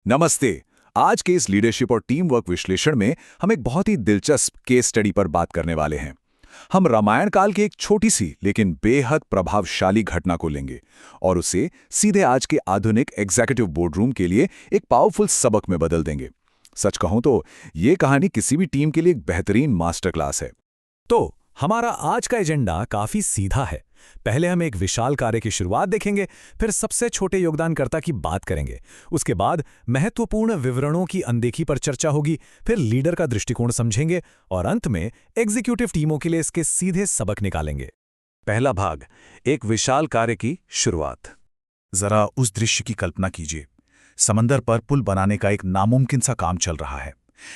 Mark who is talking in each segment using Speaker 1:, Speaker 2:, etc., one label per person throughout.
Speaker 1: नमस्ते। आज के इस लीडरशिप और टीम वर्क विश्लेषण में हम एक बहुत ही दिलचस्प केस स्टडी पर बात करने वाले हैं। हम रामायण काल की एक छोटी सी लेकिन बेहद प्रभावशाली घटना को लेंगे और उसे सीधे आज के आधुनिक एग्जीक्यूटिव बोर्डरूम के लिए एक पावरफुल सबक में बदल देंगे। सच कहूं तो ये कहानी किसी भी टीम के लिए एक बेहतरीन मास्टर क्लास है।
Speaker 2: तो हमारा आज का एजेंडा काफी सीधा है। पहले हम एक विशाल कार्य की शुरुआत देखेंगे, फिर सबसे छोटे योगदानकर्ता की बात करेंगे, उसके बाद महत्वपूर्ण विवरणों की अनदेखी पर चर्चा होगी, फिर लीडर का दृष्टिकोण समझेंगे और अंत में एग्जीक्यूटिव टीमों के लिए इसके सीधे सबक निकालेंगे।
Speaker 3: पहला भाग, एक विशाल कार्य की शुरुआत। जरा उस दृश्य की कल्पना कीजिए। समंदर पर पुल बनाने का एक नामुमकिन सा काम चल रहा है।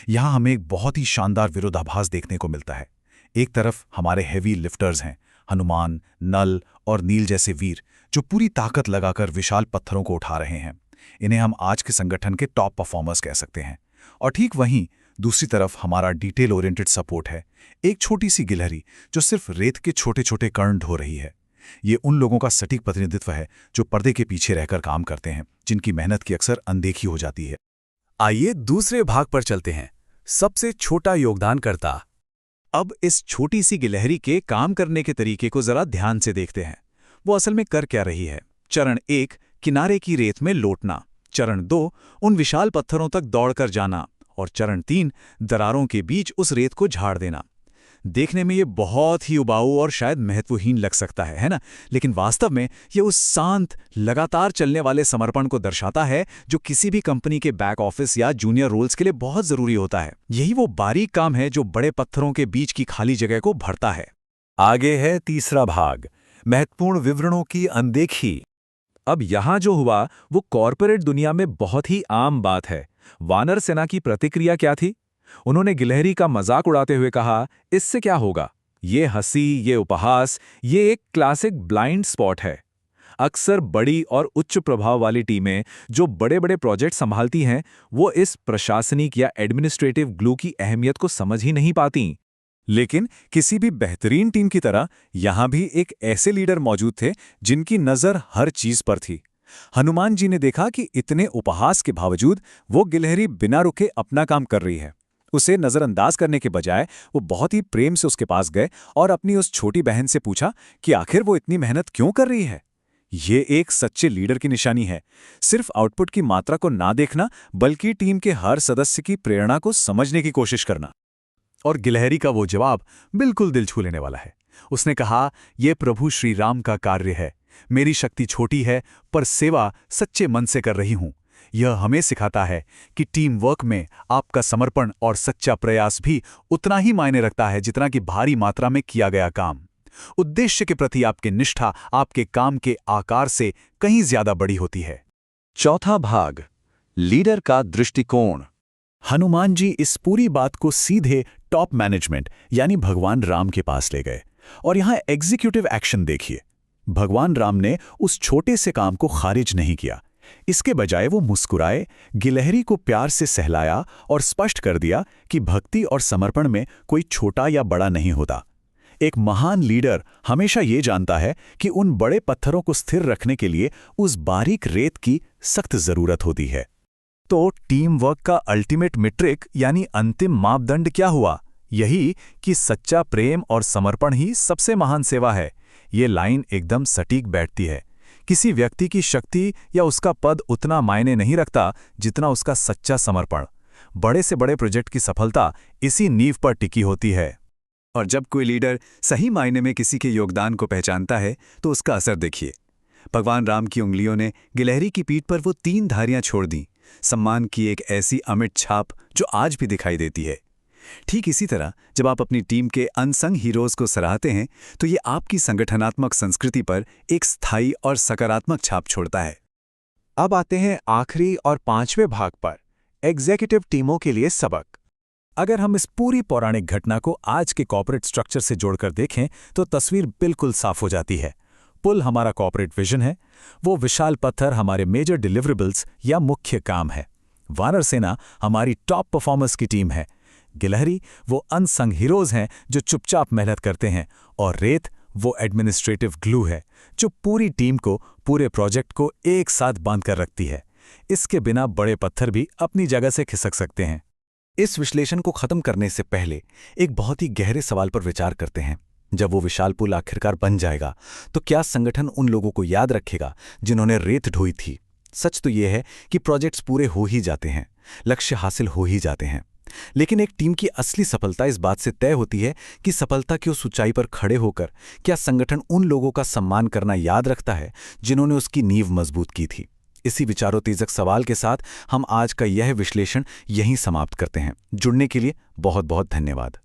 Speaker 3: यहां हमें एक बहुत ही शानदार विरोधाभास देखने को मिलता है। एक तरफ हमारे हेवी लिफ्टर्स हैं, हनुमान, नल और नील जैसे वीर, जो पूरी ताकत लगाकर विशाल पत्थरों को उठा रहे हैं। इन्हें हम आज के संगठन के टॉप परफॉर्मर्स कह सकते हैं। और ठीक वहीं दूसरी तरफ हमारा डिटेल ओरिएंटेड सपोर्ट है, एक छोटी सी गिलहरी जो सिर्फ रेत के छोटे छोटे कण ढो रही है। ये उन लोगों का सटीक प्रतिनिधित्व है जो पर्दे के पीछे रहकर काम करते हैं, जिनकी मेहनत की अक्सर अनदेखी हो जाती है।
Speaker 2: आइए दूसरे भाग पर चलते हैं, सबसे छोटा योगदानकर्ता।
Speaker 3: अब इस छोटी सी गिलहरी के काम करने के तरीके को जरा ध्यान से देखते हैं। वो असल में कर क्या रही है। चरण 1, किनारे की रेत में लोटना। चरण 2, उन विशाल पत्थरों तक दौड़कर जाना। और चरण 3, दरारों के बीच उस रेत को झाड़ देना। देखने में ये बहुत ही उबाऊ और शायद महत्वहीन लग सकता है ना? लेकिन वास्तव में ये उस शांत, लगातार चलने वाले समर्पण को दर्शाता है जो किसी भी कंपनी के बैक ऑफिस या जूनियर रोल्स के लिए बहुत जरूरी होता है। यही वो बारीक काम है जो बड़े पत्थरों के बीच की खाली जगह को भरता है।
Speaker 2: आगे है तीसरा भाग, महत्वपूर्ण विवरणों की अनदेखी। अब यहां जो हुआ वो कॉर्पोरेट दुनिया में बहुत ही आम बात है। वानर सेना की प्रतिक्रिया क्या थी? उन्होंने गिलहरी का मजाक उड़ाते हुए कहा, इससे क्या होगा? ये हंसी, ये उपहास, ये एक क्लासिक ब्लाइंड स्पॉट है। अक्सर बड़ी और उच्च प्रभाव वाली टीमें जो बड़े बड़े प्रोजेक्ट संभालती हैं, वो इस प्रशासनिक या एडमिनिस्ट्रेटिव ग्लू की अहमियत को समझ ही नहीं पाती। लेकिन किसी भी बेहतरीन टीम की तरह यहां भी एक ऐसे लीडर मौजूद थे जिनकी नजर हर चीज पर थी। हनुमान जी ने देखा कि इतने उपहास के बावजूद वो गिलहरी बिना रुके अपना काम कर रही है। उसे नजरअंदाज करने के बजाय वो बहुत ही प्रेम से उसके पास गए और अपनी उस छोटी बहन से पूछा कि आखिर वो इतनी मेहनत क्यों कर रही है। ये एक सच्चे लीडर की निशानी है, सिर्फ आउटपुट की मात्रा को ना देखना, बल्कि टीम के हर सदस्य की प्रेरणा को समझने की कोशिश करना। और गिलहरी का वो जवाब बिल्कुल दिल छू लेने वाला है। उसने कहा, यह प्रभु श्री राम का कार्य है। मेरी शक्ति छोटी है, पर सेवा सच्चे मन से कर रही हूं। यह हमें सिखाता है कि टीम वर्क में आपका समर्पण और सच्चा प्रयास भी उतना ही मायने रखता है जितना कि भारी मात्रा में किया गया काम। उद्देश्य के प्रति आपकी निष्ठा आपके काम के आकार से कहीं ज्यादा बड़ी होती है।
Speaker 3: चौथा भाग, लीडर का दृष्टिकोण।
Speaker 4: हनुमान जी इस पूरी बात को सीधे टॉप मैनेजमेंट यानी भगवान राम के पास ले गए। और यहां एग्जीक्यूटिव एक्शन देखिए। भगवान राम ने उस छोटे से काम को खारिज नहीं किया। इसके बजाय वो मुस्कुराए, गिलहरी को प्यार से सहलाया और स्पष्ट कर दिया कि भक्ति और समर्पण में कोई छोटा या बड़ा नहीं होता। एक महान लीडर हमेशा ये जानता है कि उन बड़े पत्थरों को स्थिर रखने के लिए उस बारीक रेत की सख्त जरूरत होती है।
Speaker 2: तो टीम वर्क का अल्टीमेट मीट्रिक यानी अंतिम मापदंड क्या हुआ? यही कि सच्चा प्रेम और समर्पण ही सबसे महान सेवा है। ये लाइन एकदम सटीक बैठती है। किसी व्यक्ति की शक्ति या उसका पद उतना मायने नहीं रखता जितना उसका सच्चा समर्पण। बड़े से बड़े प्रोजेक्ट की सफलता इसी नींव पर टिकी होती है।
Speaker 1: और जब कोई लीडर सही मायने में किसी के योगदान को पहचानता है तो उसका असर देखिए। भगवान राम की उंगलियों ने गिलहरी की पीठ पर वो 3 धारियां छोड़ दी, सम्मान की एक ऐसी अमिट छाप जो आज भी दिखाई देती है। ठीक इसी तरह जब आप अपनी टीम के अनसंग हीरोज को सराहते हैं तो ये आपकी संगठनात्मक संस्कृति पर एक स्थायी और सकारात्मक छाप छोड़ता है।
Speaker 5: अब आते हैं आखिरी और 5वें भाग पर, एग्जीक्यूटिव टीमों के लिए सबक।
Speaker 2: अगर हम इस पूरी पौराणिक घटना को आज के कॉर्पोरेट स्ट्रक्चर से जोड़कर देखें तो तस्वीर बिल्कुल साफ हो जाती है। पुल हमारा कॉर्पोरेट विजन है, वो विशाल पत्थर हमारे मेजर डिलीवरेबल्स या मुख्य काम है। वानर सेना हमारी टॉप परफॉर्मर्स की टीम है। गिलहरी वो अनसंग हीरोज हैं जो चुपचाप मेहनत करते हैं। और रेत वो एडमिनिस्ट्रेटिव ग्लू है जो पूरी टीम को, पूरे प्रोजेक्ट को एक साथ बांध कर रखती है। इसके बिना बड़े पत्थर भी अपनी जगह से खिसक सकते हैं।
Speaker 4: इस विश्लेषण को खत्म करने से पहले एक बहुत ही गहरे सवाल पर विचार करते हैं। जब वो विशाल पुल आखिरकार बन जाएगा तो क्या संगठन उन लोगों को याद रखेगा जिन्होंने रेत ढोई थी? सच तो यह है कि प्रोजेक्ट्स पूरे हो ही जाते हैं, लक्ष्य हासिल हो ही जाते हैं, लेकिन एक टीम की असली सफलता इस बात से तय होती है कि सफलता की उस ऊंचाई पर खड़े होकर क्या संगठन उन लोगों का सम्मान करना याद रखता है जिन्होंने उसकी नींव मजबूत की थी। इसी विचारोत्तेजक सवाल के साथ हम आज का यह विश्लेषण यहीं समाप्त करते हैं। जुड़ने के लिए बहुत बहुत धन्यवाद।